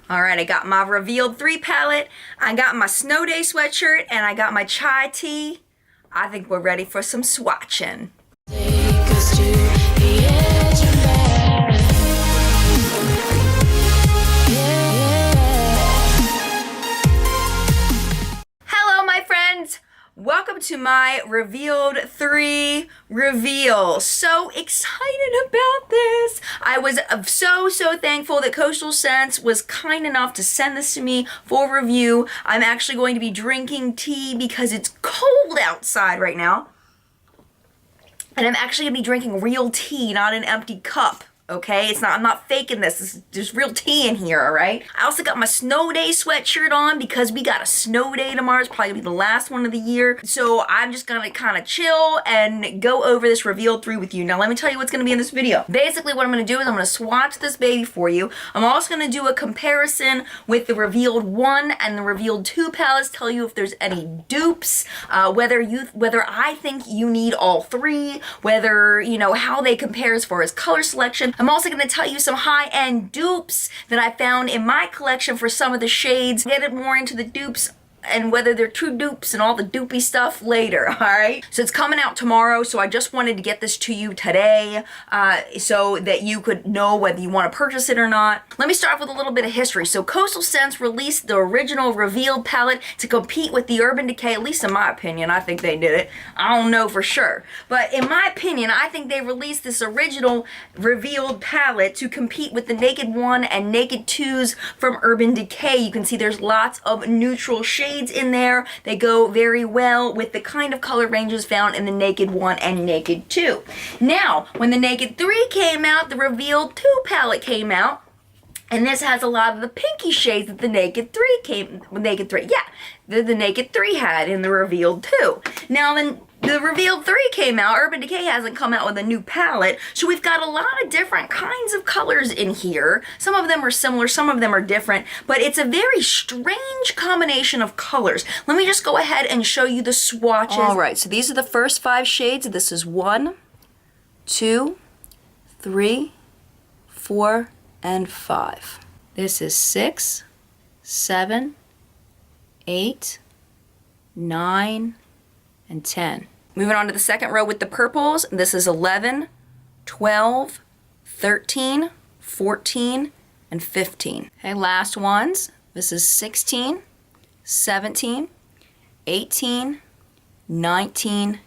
All right, I got my Revealed 3 palette, I got my Snow Day sweatshirt, and I got my chai tea. I think we're ready for some swatching. Hello, my friends. Welcome to my Revealed 3 reveal. So excited about this. I was so thankful that Coastal Scents was kind enough to send this to me for review. I'm actually going to be drinking tea because it's cold outside right now. And I'm actually gonna be drinking real tea, not an empty cup. Okay, I'm not faking this. There's real tea in here, all right? I also got my Snow Day sweatshirt on because we got a snow day tomorrow. It's probably gonna be the last one of the year. So I'm just gonna kind of chill and go over this Revealed 3 with you. Now let me tell you what's gonna be in this video. Basically what I'm gonna do is I'm gonna swatch this baby for you. I'm also gonna do a comparison with the Revealed 1 and the Revealed 2 palettes, tell you if there's any dupes, whether I think you need all three, whether, you know, how they compare as far as color selection. I'm also going to tell you some high-end dupes that I found in my collection for some of the shades. Get more into the dupes and whether they're true dupes and all the dupey stuff later, all right? So it's coming out tomorrow, so I just wanted to get this to you today so that you could know whether you want to purchase it or not. Let me start off with a little bit of history. So Coastal Scents released the original Revealed palette to compete with the Urban Decay, at least in my opinion. I think they did it. I don't know for sure. But in my opinion, I think they released this original Revealed palette to compete with the Naked 1 and Naked 2s from Urban Decay. You can see there's lots of neutral shades in there. They go very well with the kind of color ranges found in the Naked 1 and Naked 2. Now, when the Naked 3 came out, the Revealed 2 palette came out. And this has a lot of the pinky shades that the Naked 3 the Naked 3 had in the Revealed 2. Now then, the Revealed 3 came out. Urban Decay hasn't come out with a new palette, so we've got a lot of different kinds of colors in here. Some of them are similar, some of them are different, but it's a very strange combination of colors. Let me just go ahead and show you the swatches. All right, so these are the first 5 shades. This is 1, 2, 3, 4, and 5. This is 6, 7, 8, 9, and 10. Moving on to the second row with the purples, this is 11, 12, 13, 14, and 15. Okay, last ones, this is 16, 17, 18, 19,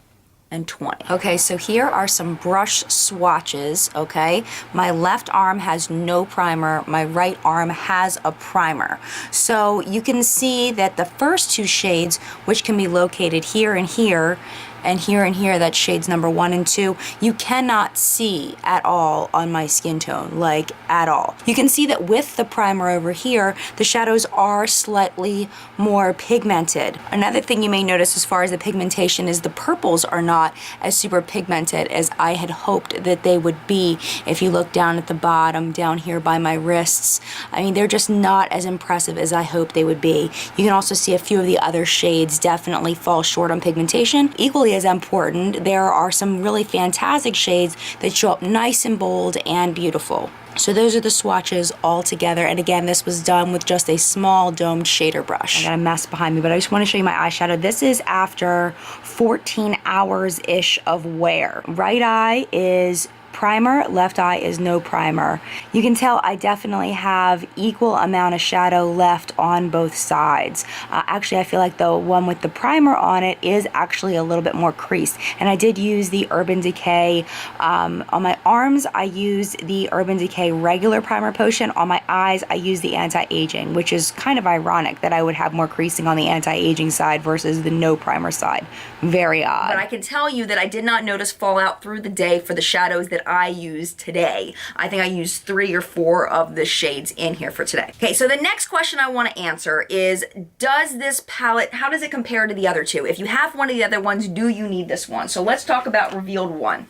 and 20. Okay, so here are some brush swatches, okay? My left arm has no primer, my right arm has a primer. So you can see that the first 2 shades, which can be located here and here, and here, that's shades number 1 and 2, you cannot see at all on my skin tone, like at all. You can see that with the primer over here, the shadows are slightly more pigmented. Another thing you may notice as far as the pigmentation is the purples are not as super pigmented as I had hoped that they would be. If you look down at the bottom, down here by my wrists, I mean, they're just not as impressive as I hoped they would be. You can also see a few of the other shades definitely fall short on pigmentation. Equally as important, there are some really fantastic shades that show up nice and bold and beautiful. So those are the swatches all together, and again, this was done with just a small domed shader brush. I got a mess behind me, but I just want to show you my eyeshadow. This is after 14 hours-ish of wear. Right eye is primer, left eye is no primer. You can tell I definitely have equal amount of shadow left on both sides. Actually, I feel like the one with the primer on it is actually a little bit more creased. And I did use the Urban Decay. On my arms, I used the Urban Decay regular primer potion. On my eyes, I used the anti-aging, which is kind of ironic that I would have more creasing on the anti-aging side versus the no primer side. Very odd. But I can tell you that I did not notice fallout through the day for the shadows that I used today. I think I used 3 or 4 of the shades in here for today. Okay, so the next question I want to answer is, does this palette, how does it compare to the other 2? If you have one of the other ones, do you need this one? So let's talk about Revealed 1.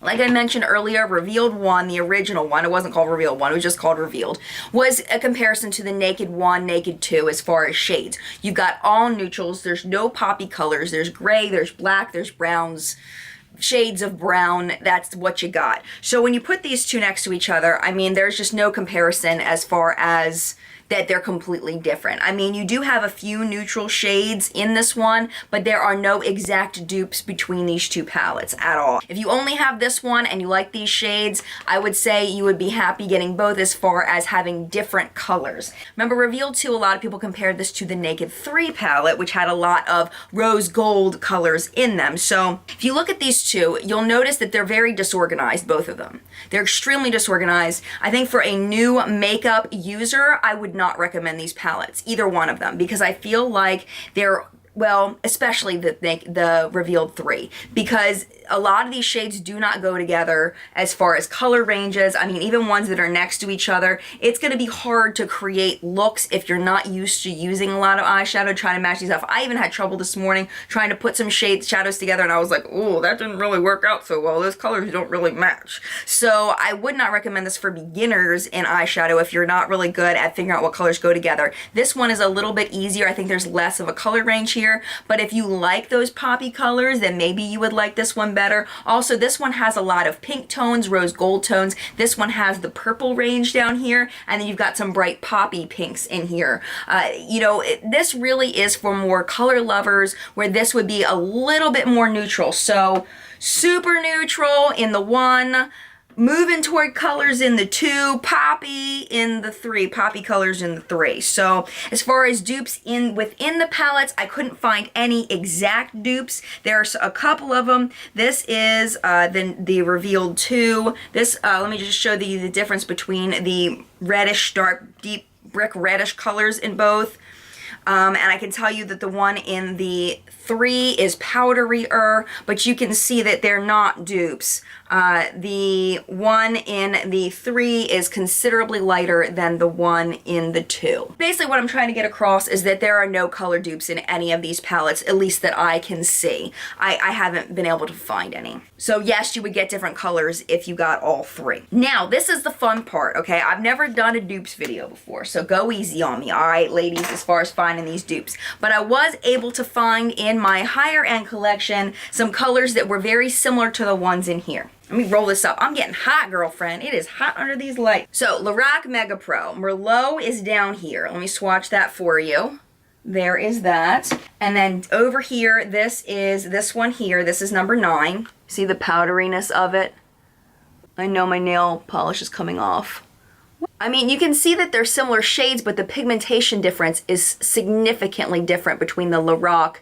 Like I mentioned earlier, Revealed 1, the original one, it wasn't called Revealed 1, it was just called Revealed, was a comparison to the Naked 1, Naked 2 as far as shades. You've got all neutrals, there's no poppy colors, there's gray, there's black, there's browns, shades of brown, that's what you got. So when you put these two next to each other, I mean, there's just no comparison as far as that they're completely different. I mean, you do have a few neutral shades in this one, but there are no exact dupes between these two palettes at all. If you only have this one and you like these shades, I would say you would be happy getting both as far as having different colors. Remember, Revealed 2, a lot of people compared this to the Naked 3 palette, which had a lot of rose gold colors in them. So if you look at these two, you'll notice that they're very disorganized, both of them. They're extremely disorganized. I think for a new makeup user, I would not recommend these palettes, either one of them, because I feel like they're, well, especially the Revealed 3, because a lot of these shades do not go together as far as color ranges. I mean, even ones that are next to each other, it's going to be hard to create looks if you're not used to using a lot of eyeshadow, trying to match these up. I even had trouble this morning trying to put some shadows together, and I was like, oh, that didn't really work out so well. Those colors don't really match. So I would not recommend this for beginners in eyeshadow if you're not really good at figuring out what colors go together. This one is a little bit easier. I think there's less of a color range here, but if you like those poppy colors, then maybe you would like this one better. Also, this one has a lot of pink tones, rose gold tones. This one has the purple range down here, and then you've got some bright poppy pinks in here. You know, this really is for more color lovers, where this would be a little bit more neutral. So super neutral in the 1, moving toward colors in the 2, poppy in the 3, poppy colors in the 3. So as far as dupes within the palettes, I couldn't find any exact dupes. There's a couple of them. This is the Revealed 2. This, let me just show you the difference between the reddish, dark, deep brick reddish colors in both. And I can tell you that the one in the 3 is powderier, but you can see that they're not dupes. The one in the 3 is considerably lighter than the one in the 2. Basically what I'm trying to get across is that there are no color dupes in any of these palettes, at least that I can see. I haven't been able to find any. So yes, you would get different colors if you got all 3. Now, this is the fun part, okay? I've never done a dupes video before, so go easy on me, all right, ladies, as far as finding these dupes. But I was able to find in my higher end collection some colors that were very similar to the ones in here. Let me roll this up. I'm getting hot, girlfriend. It is hot under these lights. So, Lorac Mega Pro. Merlot is down here. Let me swatch that for you. There is that. And then over here, this is this one here. This is number 9. See the powderiness of it? I know my nail polish is coming off. I mean, you can see that they're similar shades, but the pigmentation difference is significantly different between the Lorac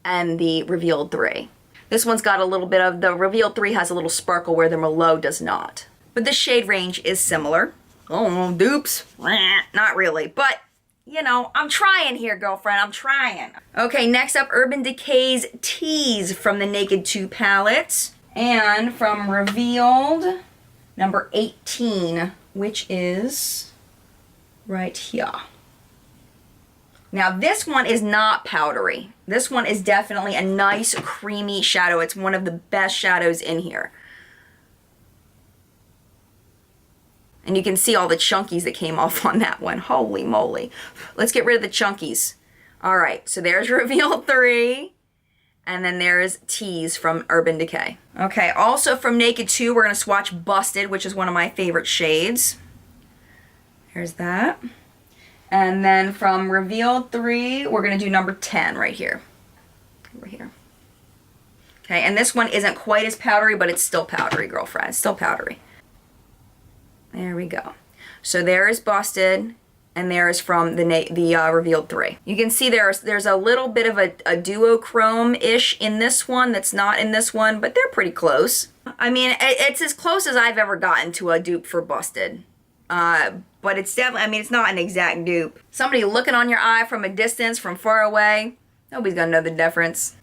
and the Revealed 3. This one's got a little bit of, the Revealed 3 has a little sparkle where the Merlot does not. But the shade range is similar. Oh, dupes. Not really, but you know, I'm trying here, girlfriend. I'm trying. Okay, next up, Urban Decay's Tease from the Naked 2 palette. And from Revealed, number 18, which is right here. Now this one is not powdery. This one is definitely a nice creamy shadow. It's one of the best shadows in here. And you can see all the chunkies that came off on that one. Holy moly. Let's get rid of the chunkies. All right, so there's Revealed 3. And then there's Tease from Urban Decay. Okay, also from Naked 2, we're gonna swatch Busted, which is one of my favorite shades. There's that. And then from Revealed 3, we're gonna do number 10 right here. Over here. Okay, and this one isn't quite as powdery, but it's still powdery, girlfriend. It's still powdery. There we go. So there is Busted, and there is from the Revealed 3. You can see there's a little bit of a duochrome-ish in this one that's not in this one, but they're pretty close. I mean, it's as close as I've ever gotten to a dupe for Busted. But it's definitely, I mean, it's not an exact dupe. Somebody looking on your eye from a distance, from far away, nobody's gonna know the difference.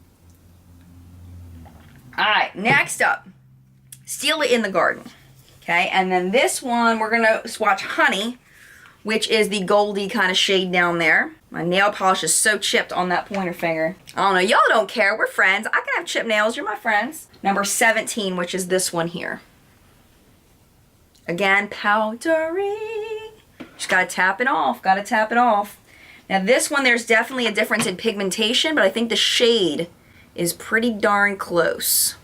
Alright, next up, Steal It in the Garden. Okay, and then this one, we're gonna swatch Honey, which is the goldy kind of shade down there. My nail polish is so chipped on that pointer finger. I don't know, y'all don't care, we're friends. I can have chipped nails, you're my friends. Number 17, which is this one here. Again, powdery. Just gotta tap it off, gotta tap it off. Now this one, there's definitely a difference in pigmentation, but I think the shade is pretty darn close.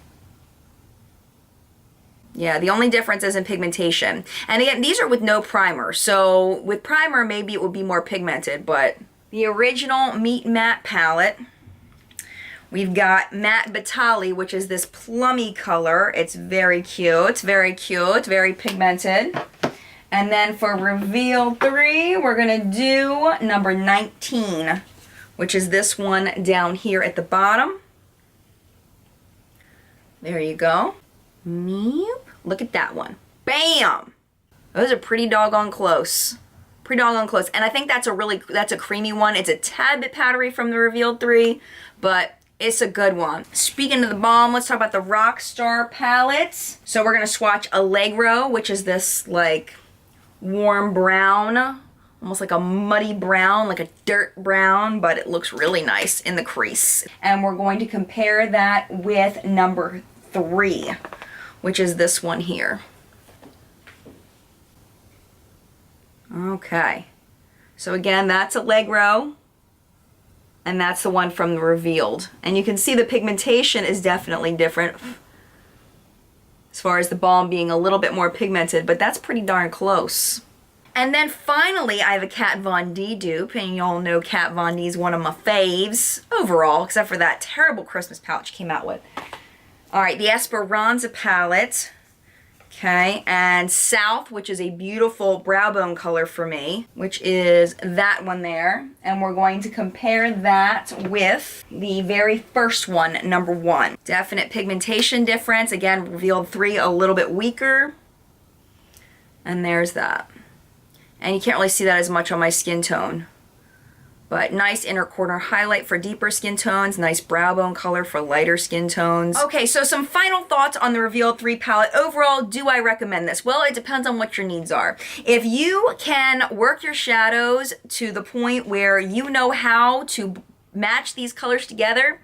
Yeah, the only difference is in pigmentation. And again, these are with no primer. So with primer, maybe it would be more pigmented, but the original Meet Matte palette, we've got Matte Batali, which is this plummy color. It's very cute, very cute, very pigmented. And then for Reveal 3, we're gonna do number 19, which is this one down here at the bottom. There you go. Look at that one. Bam! Those are pretty doggone close. Pretty doggone close. And I think that's a creamy one. It's a tad bit powdery from the Reveal 3, but it's a good one. Speaking of the balm, let's talk about the Rockstar Palettes. So we're gonna swatch Electro, which is this like warm brown, almost like a muddy brown, like a dirt brown, but it looks really nice in the crease. And we're going to compare that with number 3, which is this one here. Okay. So again, that's Electro, and that's the one from the Revealed. And you can see the pigmentation is definitely different as far as the balm being a little bit more pigmented, but that's pretty darn close. And then finally, I have a Kat Von D dupe, and y'all know Kat Von D is one of my faves overall, except for that terrible Christmas palette she came out with. All right, the Esperanza palette, okay, and South, which is a beautiful brow bone color for me, which is that one there. And we're going to compare that with the very first one, number 1. Definite pigmentation difference. Again, Revealed 3 a little bit weaker. And there's that. And you can't really see that as much on my skin tone. But nice inner corner highlight for deeper skin tones, nice brow bone color for lighter skin tones. Okay, so some final thoughts on the Reveal 3 palette. Overall, do I recommend this? Well, it depends on what your needs are. If you can work your shadows to the point where you know how to match these colors together,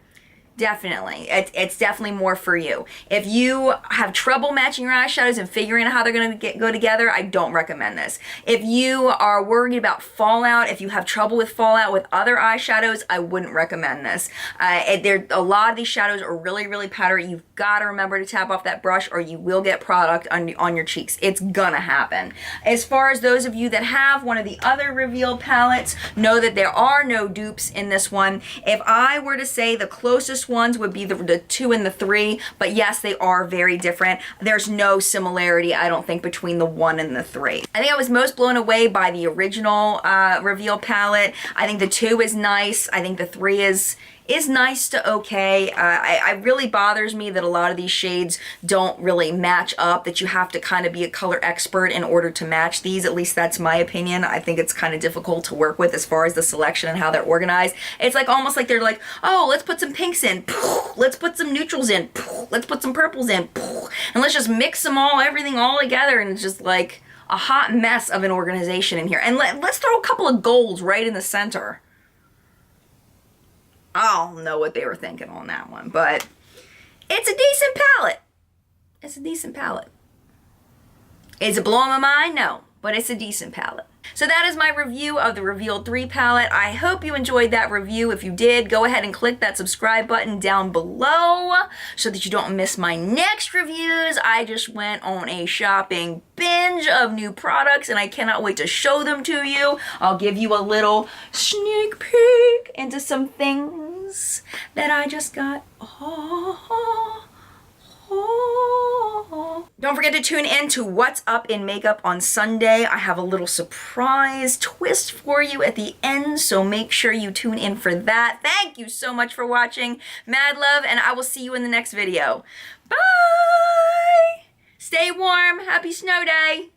definitely. It's definitely more for you. If you have trouble matching your eyeshadows and figuring out how they're going to go together, I don't recommend this. If you are worried about fallout, if you have trouble with fallout with other eyeshadows, I wouldn't recommend this. A lot of these shadows are really, really powdery. You've got to remember to tap off that brush or you will get product on your cheeks. It's gonna happen. As far as those of you that have one of the other Reveal palettes, know that there are no dupes in this one. If I were to say the closest ones would be the 2 and the 3, but yes, they are very different. There's no similarity, I don't think, between the 1 and the 3. I think I was most blown away by the original Reveal palette. I think the 2 is nice. I think the 3 is nice to okay. It really bothers me that a lot of these shades don't really match up, that you have to kind of be a color expert in order to match these. At least that's my opinion. I think it's kind of difficult to work with as far as the selection and how they're organized. It's like almost like they're like, oh, let's put some pinks in, let's put some neutrals in, let's put some purples in, and let's just mix them all, everything all together, and it's just like a hot mess of an organization in here. And let's throw a couple of golds right in the center. I don't know what they were thinking on that one, but it's a decent palette. It's a decent palette. Is it blowing my mind? No, but it's a decent palette. So that is my review of the Reveal 3 palette. I hope you enjoyed that review. If you did, go ahead and click that subscribe button down below so that you don't miss my next reviews. I just went on a shopping binge of new products and I cannot wait to show them to you. I'll give you a little sneak peek into some things that I just got. Don't forget to tune in to What's Up in Makeup on Sunday. I have a little surprise twist for you at the end, so make sure you tune in for that. Thank you so much for watching. Mad love, and I will see you in the next video. Bye! Stay warm. Happy snow day.